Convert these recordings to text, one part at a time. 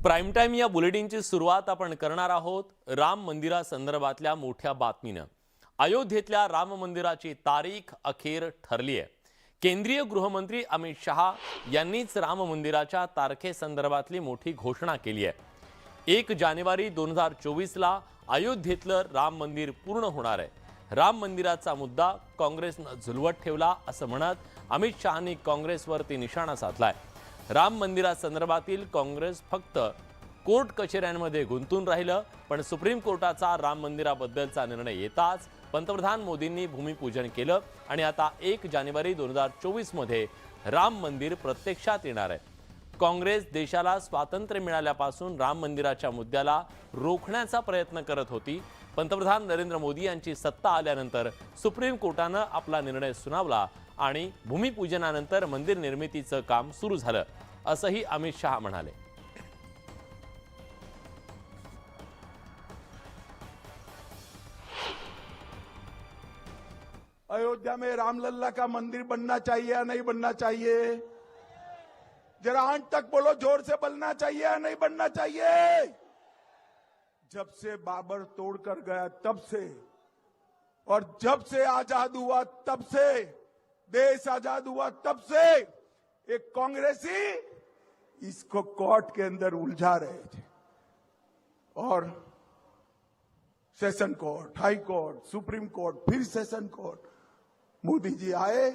Prime time या बुलेटिनची सुरुवात आपण करणार आहोत राम मंदिरासंदर्भातल्या मोठ्या बातमीनं। अयोध्येतल्या राम मंदिराची तारीख अखेर ठरली आहे। केंद्रीय गृहमंत्री अमित शहा यांनीच राम मंदिराच्या तारखेसंदर्भातली मोठी घोषणा केली आहे। 1 जानेवारी 2024 ला अयोध्येतलं राम मंदिर पूर्ण होणार आहे। राम मंदिराचा मुद्दा काँग्रेसनं झुलवत ठेवला असं म्हणत अमित शहांनी काँग्रेसवरती निशाणा साधलाय। राम मंदिरासंदर्भातील काँग्रेस फक्त कोर्ट कचेऱ्यांमध्ये गुंतून राहिलं, पण सुप्रीम कोर्टाचा राम मंदिराबद्दलचा निर्णय येताच पंतप्रधान मोदींनी भूमिपूजन केलं आणि आता 1 जानेवारी 2024 मध्ये राम मंदिर प्रत्यक्षात येणार आहे। काँग्रेस देशाला स्वातंत्र्य मिळाल्यापासून राम मंदिराच्या मुद्द्याला रोखण्याचा प्रयत्न करत होती। पंतप्रधान नरेंद्र मोदी यांची सत्ता आल्यानंतर सुप्रीम कोर्टाने आपला निर्णय सुनावला आणि भूमिपूजनानंतर मंदिर निर्मितीचं काम सुरू झालं असंही अमित शहा म्हणाले। अयोध्या में रामलल्ला का मंदिर बनना चाहिए या नहीं बनना चाहिए? जरा आंट तक बोलो, जोर से बोलना चाहिए या नहीं बनना चाहिए? जब से बाबर तोड़कर गया तब से और जब से आजाद हुआ तब से, देश आजाद हुआ तब से एक कांग्रेसी इसको कोर्ट के अंदर उलझा रहे थे और सेशन कोर्ट, हाई कोर्ट, सुप्रीम कोर्ट, फिर सेशन कोर्ट। मोदी जी आए,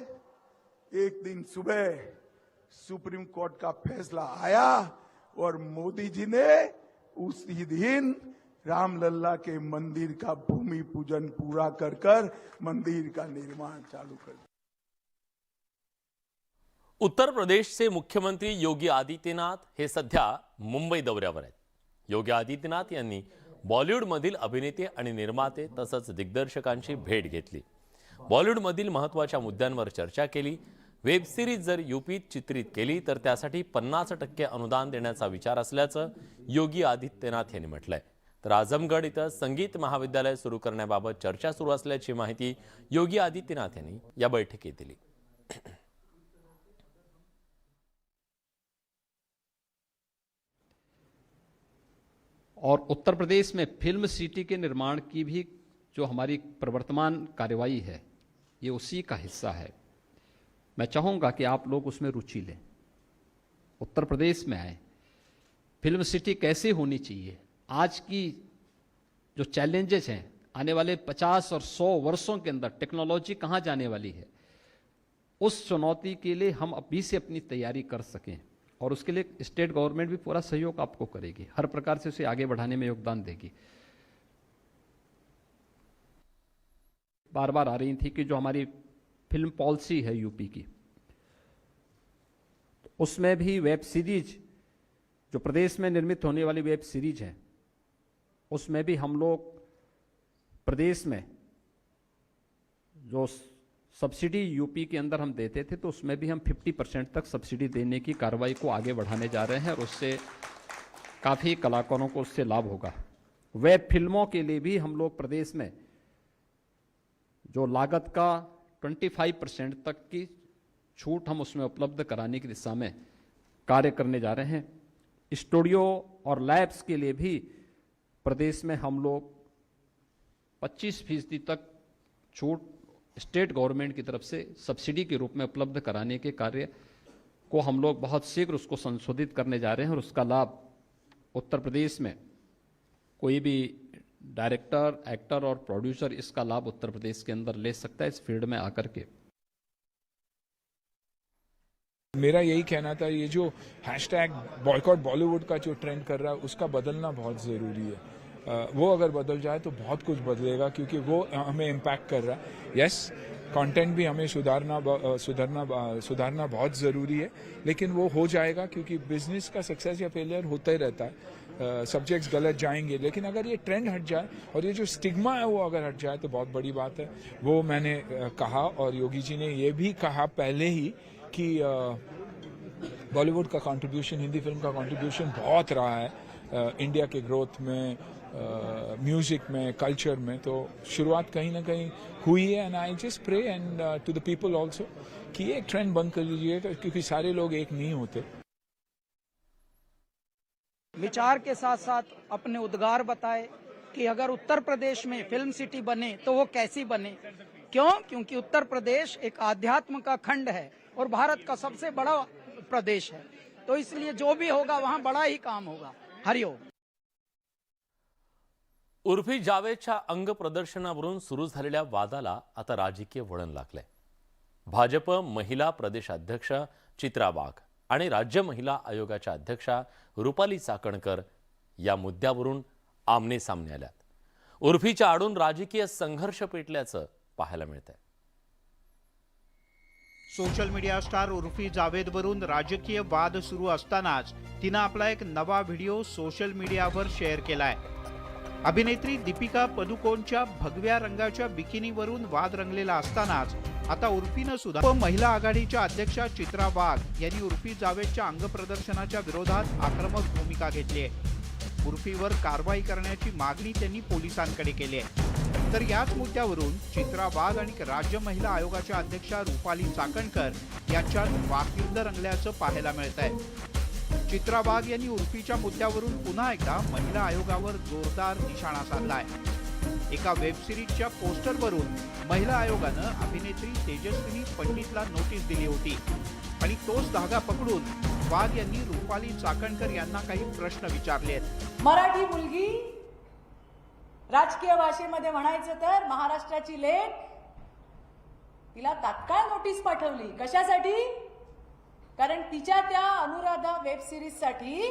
एक दिन सुबह सुप्रीम कोर्ट का फैसला आया और मोदी जी ने उसी दिन रामलल्ला के मंदिर का भूमि पूजन पूरा कर मंदिर का निर्माण चालू कर दिया। उत्तर प्रदेशचे मुख्यमंत्री योगी आदित्यनाथ हे सध्या मुंबई दौऱ्यावर आहेत। योगी आदित्यनाथ यांनी बॉलिवूडमधील अभिनेते आणि निर्माते तसंच दिग्दर्शकांची भेट घेतली। बॉलिवूडमधील महत्त्वाच्या मुद्द्यांवर चर्चा केली। वेब सिरीज जर यूपीत चित्रित केली तर त्यासाठी 50% अनुदान देण्याचा विचार असल्याचं योगी आदित्यनाथ यांनी म्हटलंय। तर आजमगड इथं संगीत महाविद्यालय सुरू करण्याबाबत चर्चा सुरू असल्याची माहिती योगी आदित्यनाथ यांनी या बैठकीत दिली। और उत्तर प्रदेश में फिल्म सिटी के निर्माण की भी जो हमारी प्रवर्तमान कार्यवाही है, ये उसी का हिस्सा है। मैं चाहूँगा कि आप लोग उसमें रुचि लें, उत्तर प्रदेश में आए। फिल्म सिटी कैसे होनी चाहिए, आज की जो चैलेंजेस हैं, आने वाले 50 और 100 वर्षों के अंदर टेक्नोलॉजी कहाँ जाने वाली है, उस चुनौती के लिए हम अभी से अपनी तैयारी कर सकें और उसके लिए स्टेट गवर्नमेंट भी पूरा सहयोग आपको करेगी, हर प्रकार से उसे आगे बढ़ाने में योगदान देगी। बार बार आ रही थी कि जो हमारी फिल्म पॉलिसी है यूपी की, उसमें भी वेब सीरीज, जो प्रदेश में निर्मित होने वाली वेब सीरीज है, उसमें भी हम लोग प्रदेश में जो सब्सिडी यूपी के अंदर हम देते थे, तो उसमें भी हम 50% तक सब्सिडी देने की कार्रवाई को आगे बढ़ाने जा रहे हैं और उससे काफ़ी कलाकारों को उससे लाभ होगा। वेब फिल्मों के लिए भी हम लोग प्रदेश में जो लागत का 25% तक की छूट हम उसमें उपलब्ध कराने की दिशा में कार्य करने जा रहे हैं। स्टूडियो और लैब्स के लिए भी प्रदेश में हम लोग 25% तक छूट स्टेट गवर्नमेंट की तरफ से सब्सिडी के रूप में उपलब्ध कराने के कार्य को हम लोग बहुत शीघ्र उसको संशोधित करने जा रहे हैं और उसका लाभ उत्तर प्रदेश में कोई भी डायरेक्टर, एक्टर और प्रोड्यूसर इसका लाभ उत्तर प्रदेश के अंदर ले सकता है इस फील्ड में आकर के। मेरा यही कहना था, ये जो हैशटैग बॉयकॉट बॉलीवुड का जो ट्रेंड कर रहा है उसका बदलना बहुत ज़रूरी है। वो अगर बदल जाए तो बहुत कुछ बदलेगा, क्योंकि वो हमें इम्पैक्ट कर रहा है। यस, कंटेंट भी हमें सुधारना बहुत ज़रूरी है, लेकिन वो हो जाएगा, क्योंकि बिजनेस का सक्सेस या फेलियर होता ही रहता है। सब्जेक्ट्स गलत जाएंगे, लेकिन अगर ये ट्रेंड हट जाए और ये जो स्टिग्मा है वो अगर हट जाए तो बहुत बड़ी बात है। वो मैंने कहा और योगी जी ने ये भी कहा पहले ही कि बॉलीवुड का कंट्रीब्यूशन, हिंदी फिल्म का कंट्रीब्यूशन बहुत रहा है इंडिया के ग्रोथ में, म्यूजिक में, कल्चर में। तो शुरुआत कहीं ना कहीं हुई है and I just pray and to the people also कि ये ट्रेंड बंद कर लीजिए, क्योंकि सारे लोग एक नहीं होते। विचार के साथ साथ अपने उद्गार बताए कि अगर उत्तर प्रदेश में फिल्म सिटी बने तो वो कैसी बने। क्यों? क्योंकि उत्तर प्रदेश एक आध्यात्म का खंड है और भारत का सबसे बड़ा प्रदेश है, तो इसलिए जो भी होगा वहां बड़ा ही काम होगा। हरिओम। उर्फी जावेदच्या अंग प्रदर्शनावरून सुरू झालेल्या वादाला आता राजकीय वळण लागलंय। भाजप महिला प्रदेशाध्यक्ष चित्रा वाघ आणि राज्य महिला आयोगाच्या अध्यक्षा रुपाली चाकणकर या मुद्द्यावरून आमने सामने आल्यात। उर्फीच्या आडून राजकीय संघर्ष पेटल्याचं पाहायला मिळतंय। सोशल मीडिया स्टार उर्फी जावेदवरून राजकीय वाद सुरू असतानाच तिनं आपला एक नवा व्हिडिओ सोशल मीडियावर शेअर केलाय। अभिनेत्री दीपिका पदुकोणच्या भगव्या रंगाच्या बिकिनीवरून वाद रंगलेला असतानाच आता उर्फीनं सुद्धा महिला आघाडीच्या अध्यक्षा चित्रा वाघ यांनी उर्फी जावेदच्या अंग प्रदर्शनाच्या विरोधात आक्रमक भूमिका घेतली आहे। उर्फीवर कारवाई करण्याची मागणी त्यांनी पोलिसांकडे केली आहे। तर याच मुद्द्यावरून चित्रा वाघ आणि राज्य महिला आयोगाच्या अध्यक्षा रुपाली चाकणकर यांच्यात वाकयुद्ध रंगल्याचं पाहायला मिळतंय। चित्रा वाघ यांनी उर्फीच्या मुद्द्यावरून पुन्हा एकदा महिला आयोगावर जोरदार निशाणा साधलाय। एका वेब सिरीजच्या पोस्टरवरून महिला आयोगानं अभिनेत्री तेजस्विनी पंडितला नोटीस दिली होती आणि तोच धागा पकडून वाघ यांनी रुपाली चाकणकर यांना काही प्रश्न विचारले आहेत। मराठी मुलगी, राजकीय भाषेमध्ये म्हणायचं तर महाराष्ट्राची लेक, तिला तात्काळ नोटीस पाठवली। कशासाठी? कारण तिच्या त्या अनुराधा वेब सिरीज साठी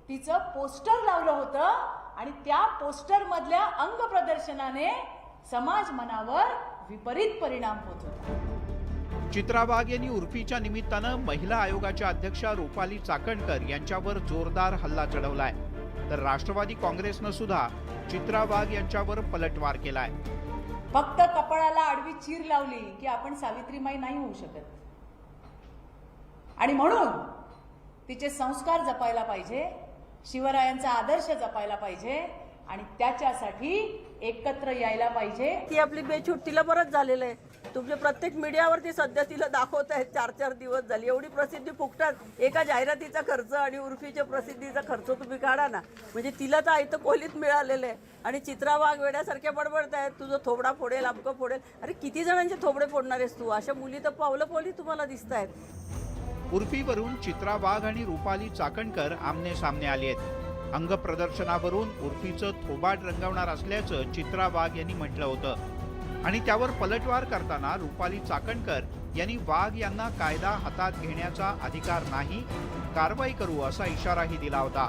तिचं पोस्टर लावलं होतं आणि त्या पोस्टर मधल्या अंग प्रदर्शनाने समाज मनावर विपरीत परिणाम होत होता। चित्रा वाघ यांनी उर्फीच्या निमित्तानं महिला आयोगाच्या अध्यक्षा रुपाली चाकणकर यांच्यावर जोरदार हल्ला चढवलाय। तर राष्ट्रवादी काँग्रेसनं सुद्धा चित्रा वाघ यांच्यावर पलटवार केलाय। फक्त कपाळाला आडवी चीर लावली की आपण सावित्रीमाई नाही होऊ शकत आणि म्हणून तिचे संस्कार जपायला पाहिजे, शिवरायांचा आदर्श जपायला पाहिजे आणि त्याच्यासाठी एकत्र यायला पाहिजे। ती आपली बेछूट तिला परत झालेलं आहे। तुमच्या प्रत्येक मीडियावरती सध्या तिला दाखवत आहेत। 4-4 दिवस झाली एवढी प्रसिद्धी फुकटात। एका जाहिरातीचा खर्च आणि उर्फीच्या प्रसिद्धीचा खर्च तुम्ही काढा ना, म्हणजे तिला तर आयतं कोलीत मिळालेलं आहे आणि चित्रा वाघ वेड्यासारख्या बडबडत आहेत, तुझं थोबडा फोडेल, अमकं फोडेल। अरे किती जणांचे थोबडे फोडणार आहेस तू? अशा मुली तर पावलं पावली तुम्हाला दिसत आहेत। उर्फीवरून चित्रा वाघ आणि रुपाली चाकणकर आमने सामने आले आहेत। अंग प्रदर्शनावरून उर्फीचं थोबाड रंगवणार असल्याचं चित्रा वाघ यांनी म्हटलं होतं आणि त्यावर पलटवार करताना रुपाली चाकणकर यांनी वाघ यांना कायदा हातात घेण्याचा अधिकार नाही, कारवाई करू असा इशाराही दिला होता।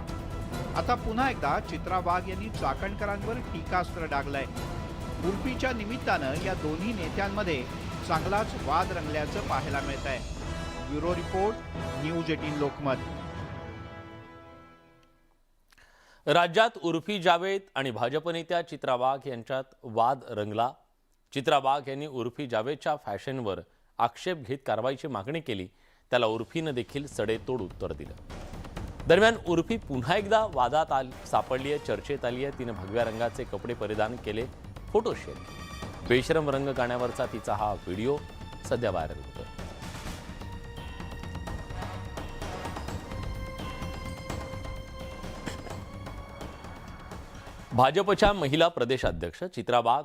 आता पुन्हा एकदा चित्रा वाघ यांनी चाकणकरांवर टीकास्त्र डागलंय। उर्फीच्या निमित्तानं या दोन्ही नेत्यांमध्ये चांगलाच वाद रंगल्याचं पाहायला मिळतंय। Bureau report, news 18 Lokmat. राज्यात उर्फी जावेद आणि भाजप नेत्या चित्रा वाघ यांच्यात वाद रंगला। चित्रा वाघ यांनी उर्फी जावेदच्या फॅशनवर आक्षेप घेत कारवाईची मागणी केली, त्याला उर्फीनं देखील सडेतोड उत्तर दिलं। दरम्यान उर्फी पुन्हा एकदा वादात सापडली आहे, चर्चेत आली आहे। तिने भगव्या रंगाचे कपडे परिधान केले, फोटो शेअर केले। बेशरम रंग गाण्यावरचा तिचा हा व्हिडिओ सध्या व्हायरल होतोय। भाजपच्या महिला प्रदेशाध्यक्ष चित्रा वाघ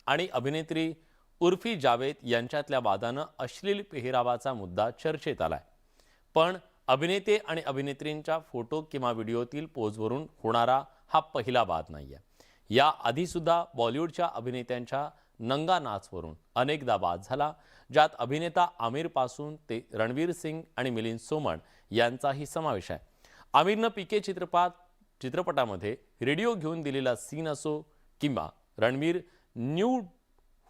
आणि अभिनेत्री उर्फी जावेद यांच्यातल्या वादानं अश्लील पेहरावाचा मुद्दा चर्चेत आलाय। पण अभिनेते आणि अभिनेत्रींच्या फोटो किंवा व्हिडिओतील पोजवरून होणारा हा पहिला वाद नाहीये। या आधी सुद्धा बॉलिवूडच्या अभिनेत्यांच्या नंगा नाचवरून अनेकदा वाद झाला, ज्यात अभिनेता आमिर पासून ते रणवीर सिंग आणि मिलिंद सोमण यांचाही समावेश आहे। आमिरनं पीके चित्रपटामध्ये रेडिओ घेऊन दिलेला सीन असो किंवा रणवीर न्यूड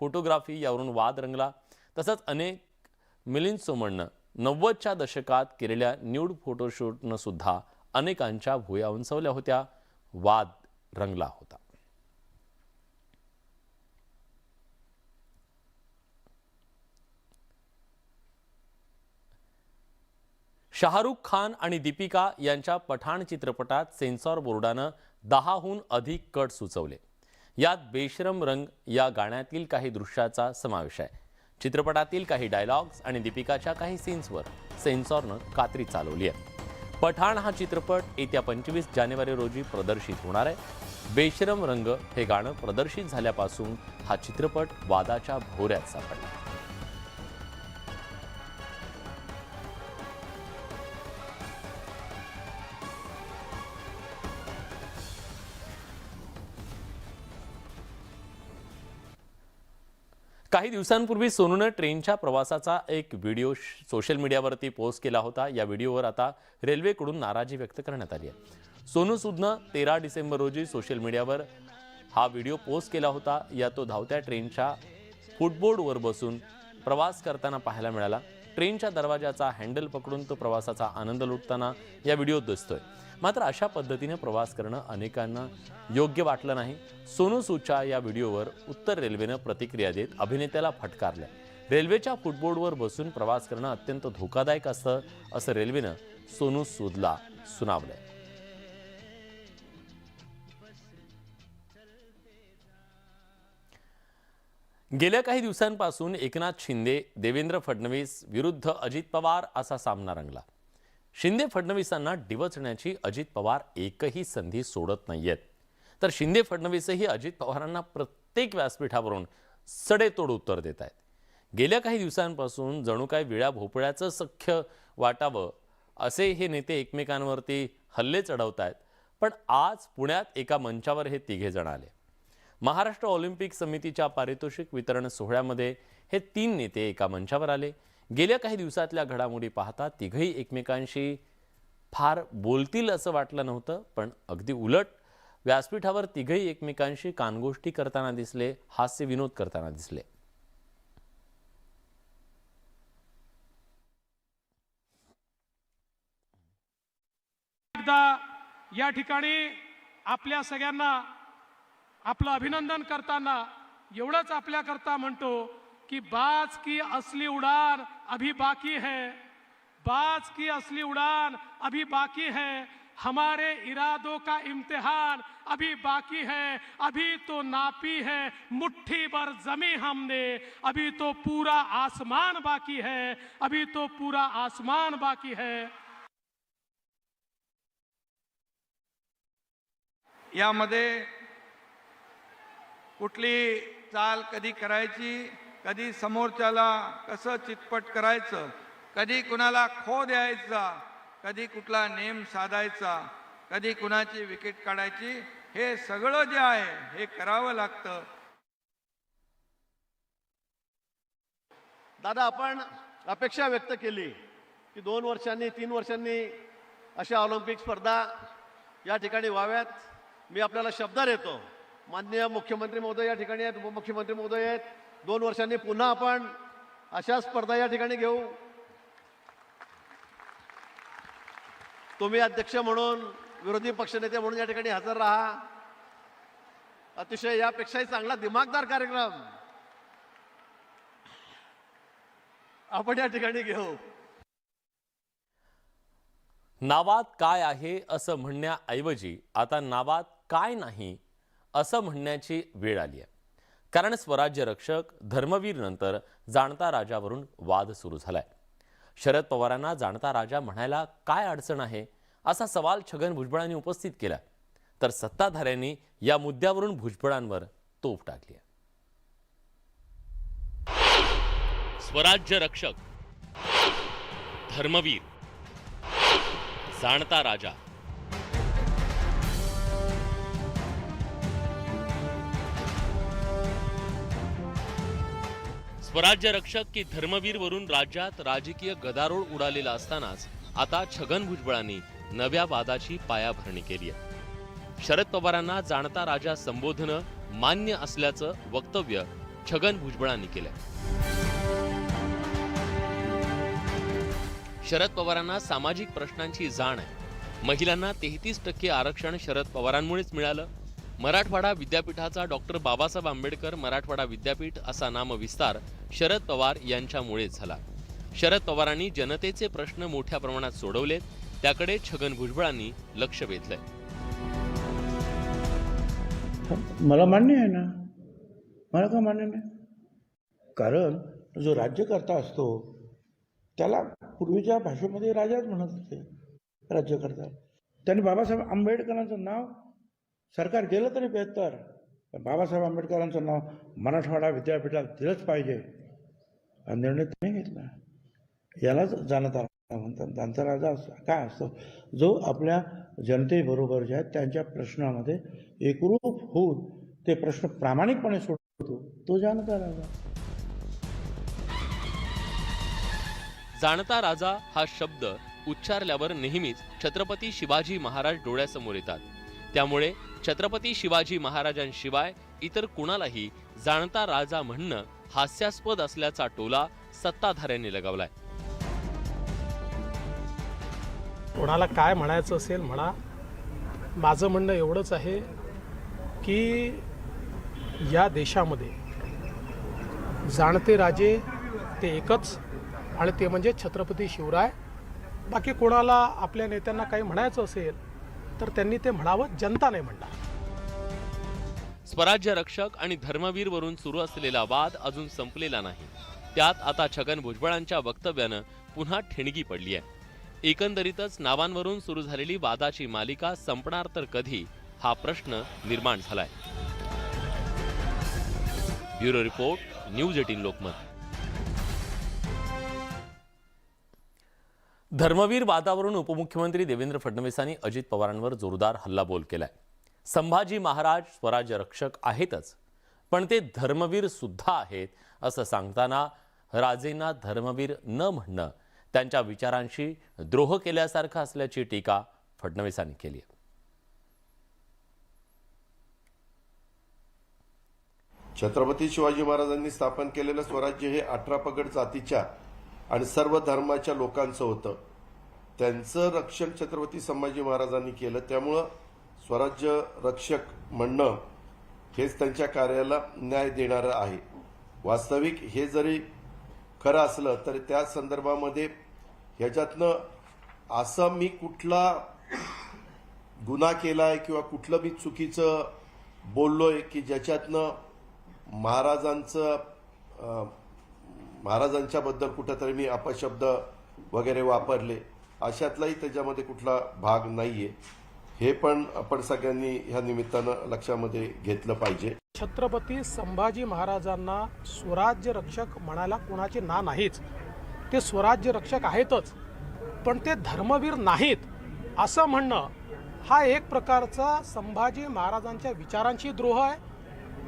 फोटोग्राफी यावरून वाद रंगला। तसंच अनेक मिलिंद सोमणनं 90च्या दशकात केलेल्या न्यूड फोटोशूटनं सुद्धा अनेकांच्या भुवया उंचावल्या होत्या, वाद रंगला होता। शाहरुख खान आणि दीपिका यांच्या पठाण चित्रपटात सेन्सॉर बोर्डानं 10हून अधिक कट सुचवले। यात बेशरम रंग या गाण्यातील काही दृश्याचा समावेश आहे। चित्रपटातील काही डायलॉग्स आणि दीपिकाच्या काही सीन्सवर सेन्सॉरनं कात्री चालवली आहे। पठाण हा चित्रपट येत्या 25 जानेवारी रोजी प्रदर्शित होणार आहे। बेशरम रंग हे गाणं प्रदर्शित झाल्यापासून हा चित्रपट वादाच्या भोवऱ्यात सापडला। काही दिवसांपूर्वी सोनूने ट्रेनच्या प्रवासाचा एक व्हिडिओ सोशल मीडियावरती पोस्ट केला होता। या व्हिडिओवर आता रेल्वेकडून नाराजी व्यक्त करण्यात आली आहे। सोनू सूदने 13 डिसेंबर रोजी सोशल मीडियावर हा व्हिडिओ पोस्ट केला होता। या तो धावत्या ट्रेनच्या फुटबोर्डवर बसून प्रवास करताना पाहायला मिळाला। ट्रेनच्या दरवाजाचा हँडल पकडून तो प्रवासाचा आनंद लुटताना या व्हिडिओत दिसतोय। मात्र अशा पद्धतीने प्रवास करणं अनेकांना योग्य वाटलं नाही। सोनू सूदच्या या व्हिडिओवर उत्तर रेल्वेनं प्रतिक्रिया देत अभिनेत्याला फटकारलंय। रेल्वेच्या फुटबोर्डवर बसून प्रवास करणं अत्यंत धोकादायक असतं असं रेल्वेनं सोनू सूदला सुनावलंय। गेल्या काही दिवसांपासून एकनाथ शिंदे देवेंद्र फडणवीस विरुद्ध अजित पवार असा सामना रंगला। शिंदे फडणवीसांना डिवचण्याची अजित पवार एकही संधी सोडत नाहीयेत, तर शिंदे फडणवीसही अजित पवारांना प्रत्येक व्यासपीठावरून सडेतोड उत्तर देत आहेत। गेल्या काही दिवसांपासून जणू काय विळा भोपळ्याचं सख्य वाटावं असे हे नेते एकमेकांवरती हल्ले चढवत आहेत। पण आज पुण्यात एका मंचावर हे तिघे जण आले। महाराष्ट्र ऑलिम्पिक समितीच्या पारितोषिक वितरण सोहळ्यामध्ये हे 3 नेते एका मंचावर आले। गेल्या काही दिवसातल्या घडामोडी पाहता तिघही एकमेकांशी फार बोलतील असं वाटलं नव्हतं, पण अगदी उलट व्यासपीठावर तिघही एकमेकांशी कानगोष्टी करताना दिसले, हास्य विनोद करताना दिसले। एकदा या ठिकाणी आपल्या सगळ्यांना आपलं अभिनंदन करताना एवढंच आपल्याकरता म्हणतो कि बाज की असली उड़ान अभी बाकी है, बाज की असली उड़ान अभी बाकी है, हमारे इरादों का इम्तिहान अभी बाकी है, अभी तो नापी है मुट्ठी भर जमी हमने, अभी तो पूरा आसमान बाकी है, अभी तो पूरा आसमान बाकी है। यामध्ये कुठली चाल कधी करायची, कधी समोरच्याला कसं चितपट करायचं, कधी कुणाला खो द्यायचा, कधी कुठला नेम साधायचा, कधी कुणाची विकेट काढायची, हे सगळं जे आहे हे करावं लागतं। दादा, आपण अपेक्षा व्यक्त केली की 2 वर्षांनी 3 वर्षांनी अशा ऑलिम्पिक स्पर्धा या ठिकाणी व्हाव्यात। मी आपल्याला शब्द देतो, माननीय मुख्यमंत्री महोदय या ठिकाणी आहेत, उपमुख्यमंत्री महोदय आहेत, 2 वर्षांनी पुन्हा आपण अशा स्पर्धा या ठिकाणी घेऊ। तुम्ही अध्यक्ष म्हणून, विरोधी पक्षनेते म्हणून या ठिकाणी हजर राहा। अतिशय यापेक्षाही चांगला दिमागदार कार्यक्रम आपण या ठिकाणी घेऊ। नावात काय आहे असं म्हणण्याऐवजी आता नावात काय नाही असं म्हणण्याची वेळ आली आहे। कारण स्वराज्य रक्षक धर्मवीर नंतर जाणता राजावरून वाद सुरू झालाय। शरद पवारांना जाणता राजा म्हणायला काय अडचण आहे असा सवाल छगन भुजबळांनी उपस्थित केला, तर सत्ताधाऱ्यांनी या मुद्द्यावरून भुजबळांवर तोफ टाकली आहे। स्वराज्य रक्षक, धर्मवीर, जाणता राजा, स्वराज्य रक्षक की धर्मवीर वरून राज्यात राजकीय गदारोळ उडालेला असतानाच आता छगन भुजबळांनी नव्या वादाची पायाभरणी केली आहे। शरद पवारांना जाणता राजा संबोधन मान्य असल्याचं वक्तव्य छगन भुजबळांनी केलंय। शरद पवारांना सामाजिक प्रश्नांची जाण आहे। महिलांना 33% आरक्षण शरद पवारांमुळेच मिळालं। मराठवाडा विद्यापीठाचा डॉक्टर बाबासाहेब आंबेडकर मराठवाडा विद्यापीठ असा नामविस्तार शरद पवार यांच्यामुळेच झाला। शरद पवारांनी जनतेचे प्रश्न मोठ्या प्रमाणात सोडवलेत, त्याकडे छगन भुजबळांनी लक्ष वेधलंय। मला मान्य आहे ना, मला का मान्य नाही? कारण जो राज्यकर्ता असतो त्याला पूर्वीच्या भाषेमध्ये राजाच म्हणत होते। राज्यकर्ता. त्यांनी बाबासाहेब आंबेडकरांचं नाव सरकार गेलं तरी बेहतर, पण बाबासाहेब आंबेडकरांचं नाव मराठवाडा विद्यापीठात दिलंच पाहिजे हा निर्णय त्यांनी घेतला. यालाच जाणता म्हणतात. जाणता राजा काय असतो? जो आपल्या जनतेबरोबर जे आहेत त्यांच्या प्रश्नामध्ये एकरूप होऊन ते प्रश्न प्रामाणिकपणे सोडतो, तो जाणता राजा. जाणता राजा हा शब्द उच्चारल्यावर नेहमीच छत्रपती शिवाजी महाराज डोळ्यासमोर येतात. त्यामुळे छत्रपती शिवाजी महाराजांशिवाय इतर कुणालाही जाणता राजा म्हणणं हास्यास्पद असल्याचा टोला सत्ताधाऱ्यांनी लगावलाय. कोणाला काय म्हणायचं असेल म्हणा. माझं म्हणणं एवढंच आहे की या देशामध्ये जाणते राजे ते एकच, आणि ते म्हणजे छत्रपती शिवराय. बाकी कोणाला आपल्या नेत्यांना काही म्हणायचं असेल तर त्यांनी ते म्हणावं, जनता नाही म्हणणार. स्वराज्य रक्षक आणि धर्मवीर वरून सुरू असलेला वाद अजून संपलेला नाही. त्यात आता छगन भुजबळांच्या वक्तव्यानं पुन्हा ठिणगी पडली आहे. एकंदरीतच नावांवरून सुरू झालेली वादाची मालिका संपणार तर कधी, हा प्रश्न निर्माण झालाय. Bureau report, news 18 Lokmat. Dharmaveer वादावरून उपमुख्यमंत्री देवेंद्र फडणवीसांनी अजित पवारांवर जोरदार हल्लाबोल केलाय. संभाजी महाराज स्वराज्य रक्षक आहेतच, पण ते धर्मवीर सुद्धा आहेत असं सांगताना राजेंना धर्मवीर न म्हणणं त्यांच्या विचारांशी द्रोह केल्यासारखं असल्याची टीका फडणवीसांनी केली आहे. छत्रपती शिवाजी महाराजांनी स्थापन केलेलं स्वराज्य हे 18 पगड जातीच्या आणि सर्व धर्माच्या लोकांचं होतं. त्यांचं रक्षण छत्रपती संभाजी महाराजांनी केलं. त्यामुळं स्वराज्य रक्षक म्हणणं हेच त्यांच्या कार्याला न्याय देणारं आहे. वास्तविक हे जरी खरं असलं तरी त्या संदर्भामध्ये ह्याच्यातनं असं मी कुठला गुन्हा केलाय किंवा कुठलं मी चुकीचं बोललोय की ज्याच्यातनं महाराजांच्या बद्दल कुठेतरी मी अपशब्द वगैरे वापरले, अशातलाही त्याच्यामध्ये कुठला भाग नाहीये. हे पण आपण सगळ्यांनी ह्या निमित्तानं लक्षामध्ये घेतलं पाहिजे. छत्रपती संभाजी महाराजांना स्वराज्य रक्षक म्हणायला कोणाची ना नाहीच. ते स्वराज्य रक्षक आहेतच, पण ते धर्मवीर नाहीत असं म्हणणं हा एक प्रकारचा संभाजी महाराजांच्या विचारांची द्रोह आहे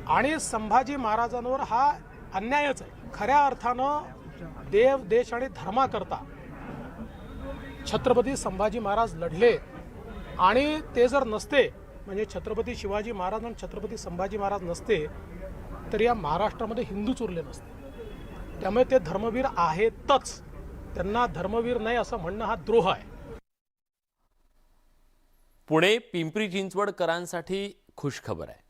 आणि संभाजी महाराजांवर हा अन्यायच आहे. खऱ्या अर्थानं देव, देश आणि धर्माकरता छत्रपती संभाजी महाराज लढले, आणि ते जर नसते, म्हणजे छत्रपती शिवाजी महाराज आणि छत्रपती संभाजी महाराज नसते, तर या महाराष्ट्रामध्ये हिंदूच उरले नसते. त्यामुळे ते धर्मवीर आहेतच. त्यांना धर्मवीर नाही असं म्हणणं हा द्रोह आहे. पुणे पिंपरी चिंचवडकरांसाठी खुशखबर आहे.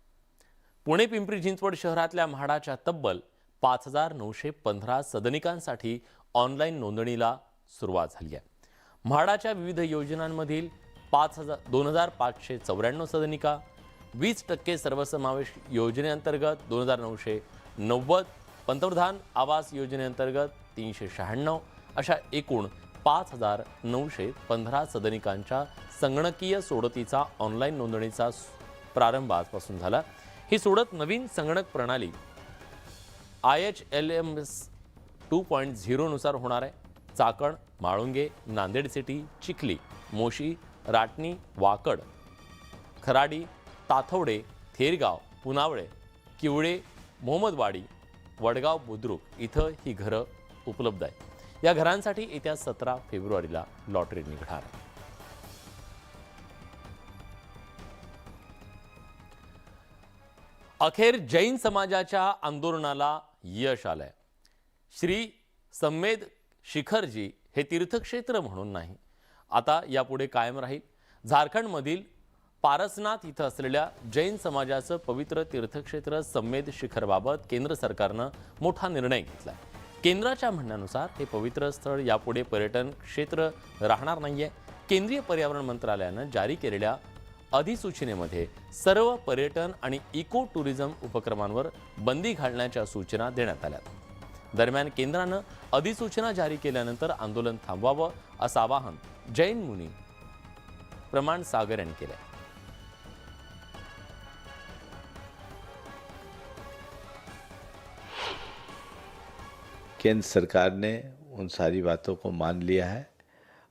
पुणे पिंपरी चिंचवड शहरातल्या म्हाडाच्या तब्बल 5,915 सदनिकांसाठी ऑनलाईन नोंदणीला सुरुवात झाली आहे. म्हाडाच्या विविध योजनांमधील 2,594 सदनिका, 20% सर्वसमावेश योजनेअंतर्गत 2,990, पंतप्रधान आवास योजनेअंतर्गत 396, अशा एकूण 5,915 सदनिकांच्या संगणकीय सोडतीचा ऑनलाईन नोंदणीचा प्रारंभ आजपासून झाला. ही सोडत नवीन संगणक प्रणाली IHLMS 2.0 नुसार होणार आहे. चाकण, म्हाळुंगे, नांदेड सिटी, चिखली, मोशी, राटणी, वाकड, खराडी, ताथवडे, थेरगाव, पुनावळे, किवळे, मोहम्मदवाडी, वडगाव, बुद्रुक इथं ही घरं उपलब्ध आहेत. या घरांसाठी येत्या 17 फेब्रुवारीला लॉटरी निघणार आहे. अखेर जैन समाजाच्या आंदोलनाला यश आलंय. श्री संमेद शिखरजी हे तीर्थक्षेत्र म्हणून नाही, आता यापुढे कायम राहील. झारखंडमधील पारसनाथ इथं असलेल्या जैन समाजाचं पवित्र तीर्थक्षेत्र संमेद शिखरबाबत केंद्र सरकारनं मोठा निर्णय घेतलाय. केंद्राच्या म्हणण्यानुसार हे पवित्र स्थळ यापुढे पर्यटन क्षेत्र राहणार नाहीये. केंद्रीय पर्यावरण मंत्रालयानं जारी केलेल्या अधिसूचनेमध्ये सर्व पर्यटन आणि इको टुरिझम उपक्रमांवर बंदी घालण्याच्या सूचना देण्यात आल्या. दरम्यान केंद्रानं अधिसूचना जारी केल्यानंतर आंदोलन थांबवावं असं आवाहन जैन मुनी प्रमाण सागर यांनी केलंय. केंद्र सरकार ने उन सारी बातों को मान लिया है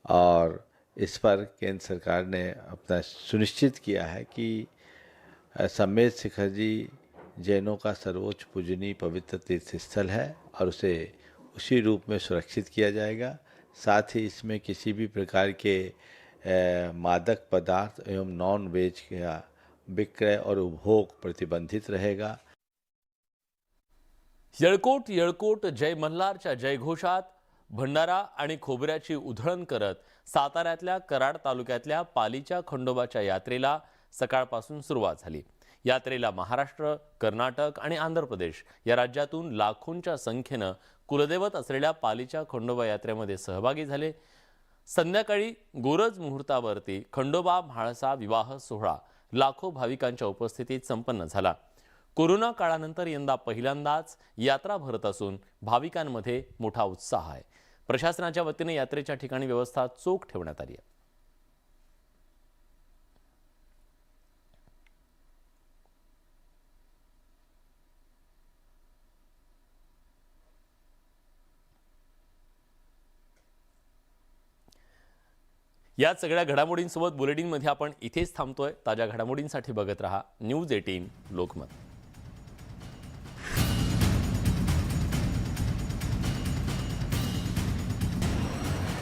और इस पर केंद्र सरकार ने अपना सुनिश्चित किया है कि समेत शिखर जी जैनों का सर्वोच्च पूजनीय पवित्र तीर्थ स्थल है और उसे उसी रूप में सुरक्षित किया जाएगा. साथ ही इसमें किसी भी प्रकार के मादक पदार्थ एवं नॉन वेज का विक्रय और उपभोग प्रतिबंधित रहेगा. येळकोट येळकोट जय मल्हारच्या जयघोषात भंडारा आणि खोबऱ्याची उधळण करत साताऱ्यातल्या कराड तालुक्यातल्या पालीच्या खंडोबाच्या यात्रेला सकाळपासून सुरुवात झाली. यात्रेला महाराष्ट्र, कर्नाटक आणि आंध्र प्रदेश या राज्यातून लाखोंच्या संख्येनं कुलदैवत असलेल्या पालीच्या खंडोबा यात्रेमध्ये सहभागी झाले. संध्याकाळी गोरज मुहूर्तावरती खंडोबा म्हाळसा विवाह सोहळा लाखो भाविकांच्या उपस्थितीत संपन्न झाला. कोरोना काळानंतर यंदा पहिल्यांदाच यात्रा भरत असून भाविकांमध्ये मोठा उत्साह आहे. प्रशासनाच्या वतीने यात्रेच्या ठिकाणी व्यवस्था चोख ठेवण्यात आली आहे. या सगळ्या घडामोडींसोबत बुलेटिनमध्ये आपण इथेच थांबतोय. ताज्या घडामोडींसाठी बघत रहा न्यूज 18 लोकमत.